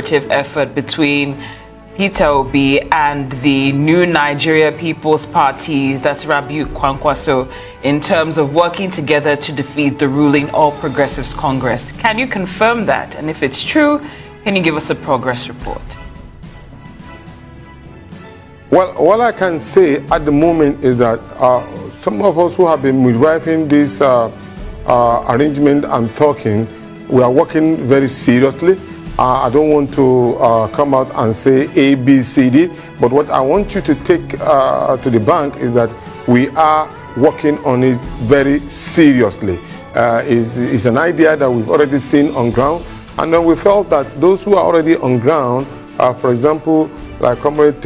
collaborative effort between Peter Obi and the New Nigeria People's Party, that's Rabiu Kwankwaso, in terms of working together to defeat the ruling All Progressives Congress. Can you confirm that? And if it's true, can you give us a progress report? Well, all I can say at the moment is that some of us who have been midwifing this arrangement I'm talking, we are working very seriously. I don't want to come out and say A, B, C, D, but what I want you to take to the bank is that we are working on it very seriously. It's an idea that we've already seen on ground, and then we felt that those who are already on ground, for example, like Comrade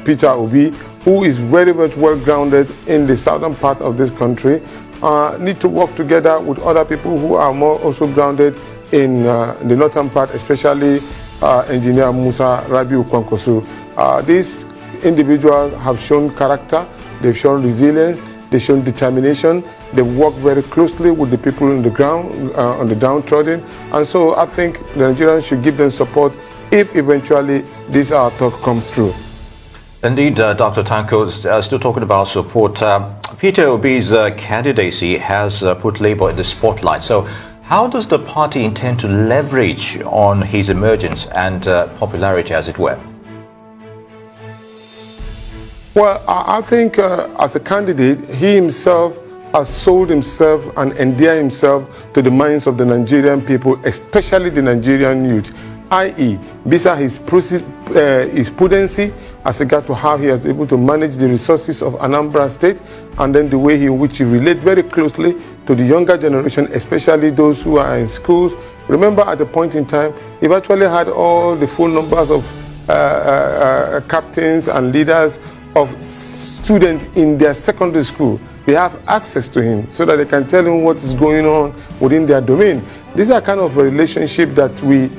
Peter Obi, who is very much well grounded in the southern part of this country, need to work together with other people who are more also grounded in the northern part, especially Engineer Musa Rabiu Kwankwaso. These individuals have shown character, they've shown resilience, they've shown determination, they've worked very closely with the people on the ground, on the downtrodden, and so I think the Nigerians should give them support if eventually this talk comes true. Indeed, Dr. Tanko, still talking about support. Peter Obi's candidacy has put Labour in the spotlight. So how does the party intend to leverage on his emergence and popularity, as it were? Well, I think as a candidate, he himself has sold himself and endeared himself to the minds of the Nigerian people, especially the Nigerian youth, i.e., besides his prudency as regard to how he is able to manage the resources of Anambra State, and then the way in which he relates very closely to the younger generation, especially those who are in schools. Remember, at a point in time, he virtually had all the full numbers of captains and leaders of students in their secondary school. They have access to him so that they can tell him what is going on within their domain. These are kind of a relationship that we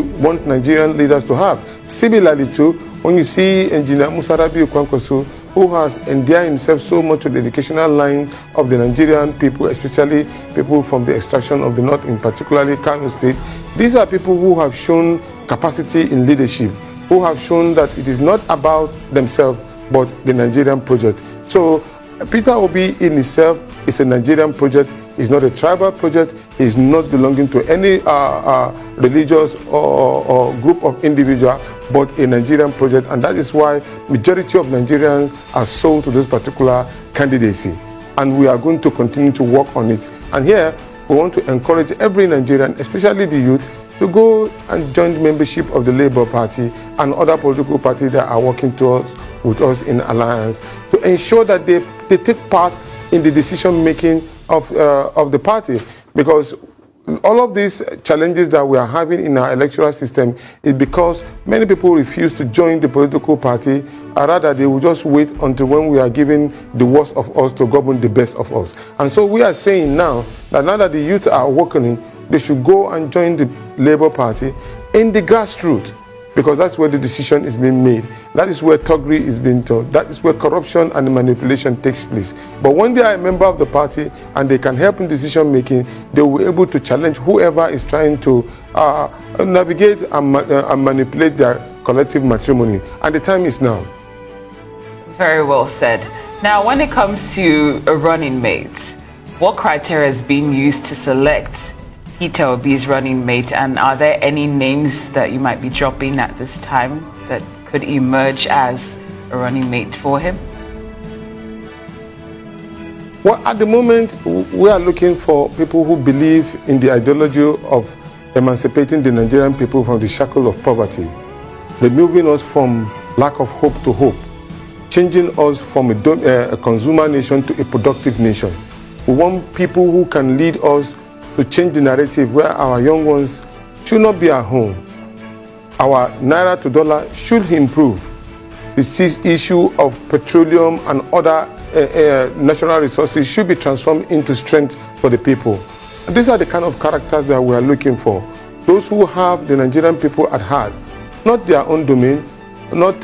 want Nigerian leaders to have. Similarly too, when you see Engineer Musa Rabiu Kwankwaso, who has endeared himself so much to the educational line of the Nigerian people, especially people from the extraction of the north, in particularly Kano State. These are people who have shown capacity in leadership, who have shown that it is not about themselves, but the Nigerian project. So Peter Obi in itself is a Nigerian project. It's not a tribal project. It's not belonging to any religious or group of individuals, but a Nigerian project. And that is why majority of Nigerians are sold to this particular candidacy. And we are going to continue to work on it. And here, we want to encourage every Nigerian, especially the youth, to go and join the membership of the Labour Party and other political parties that are working with us in alliance, to ensure that they take part in the decision making of the party, because all of these challenges that we are having in our electoral system is because many people refuse to join the political party, or rather they will just wait until when we are given the worst of us to govern the best of us. And so we are saying now that the youth are awakening, they should go and join the Labour Party in the grassroots, because that's where the decision is being made. That is where thuggery is being done. That is where corruption and manipulation takes place. But when they are a member of the party and they can help in decision making, they will be able to challenge whoever is trying to navigate and manipulate their collective matrimony. And the time is now. Very well said. Now, when it comes to a running mate, what criteria is being used to select Peter Obi's running mate, and are there any names that you might be dropping at this time that could emerge as a running mate for him? Well, at the moment, we are looking for people who believe in the ideology of emancipating the Nigerian people from the shackle of poverty, removing us from lack of hope to hope, changing us from a consumer nation to a productive nation. We want people who can lead us to change the narrative where our young ones should not be at home. Our naira to dollar should improve. The issue of petroleum and other natural resources should be transformed into strength for the people. And these are the kind of characters that we are looking for. Those who have the Nigerian people at heart, not their own domain, not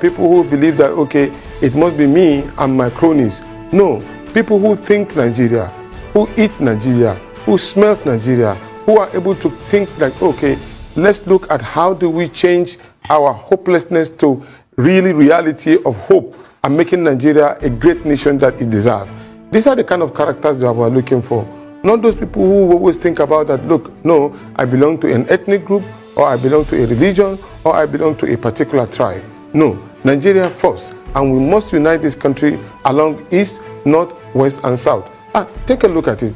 people who believe that, okay, it must be me and my cronies. No, people who think Nigeria, who eat Nigeria, who smells Nigeria, who are able to think like, okay, let's look at how do we change our hopelessness to really reality of hope and making Nigeria a great nation that it deserves. These are the kind of characters that we're looking for. Not those people who always think about that, look, no, I belong to an ethnic group, or I belong to a religion, or I belong to a particular tribe. No, Nigeria first. And we must unite this country along east, north, west, and south. Take a look at it.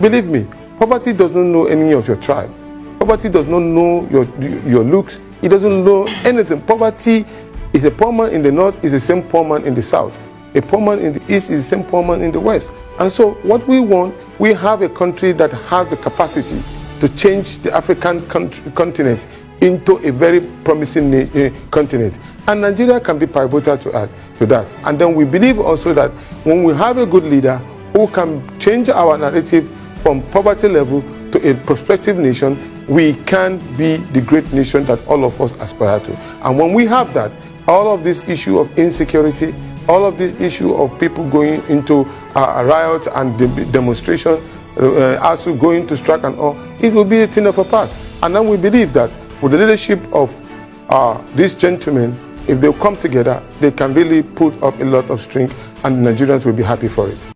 Believe me, poverty doesn't know any of your tribe. Poverty does not know your looks. It doesn't know anything. Poverty is a poor man in the north is the same poor man in the south. A poor man in the east is the same poor man in the west. And so what we want, we have a country that has the capacity to change the African continent into a very promising continent. And Nigeria can be pivotal to that. And then we believe also that when we have a good leader who can change our narrative from poverty level to a prospective nation, we can be the great nation that all of us aspire to. And when we have that, all of this issue of insecurity, all of this issue of people going into riot and demonstration, also going to strike and all, it will be a thing of a past. And then we believe that with the leadership of these gentlemen, if they come together, they can really put up a lot of strength, and the Nigerians will be happy for it.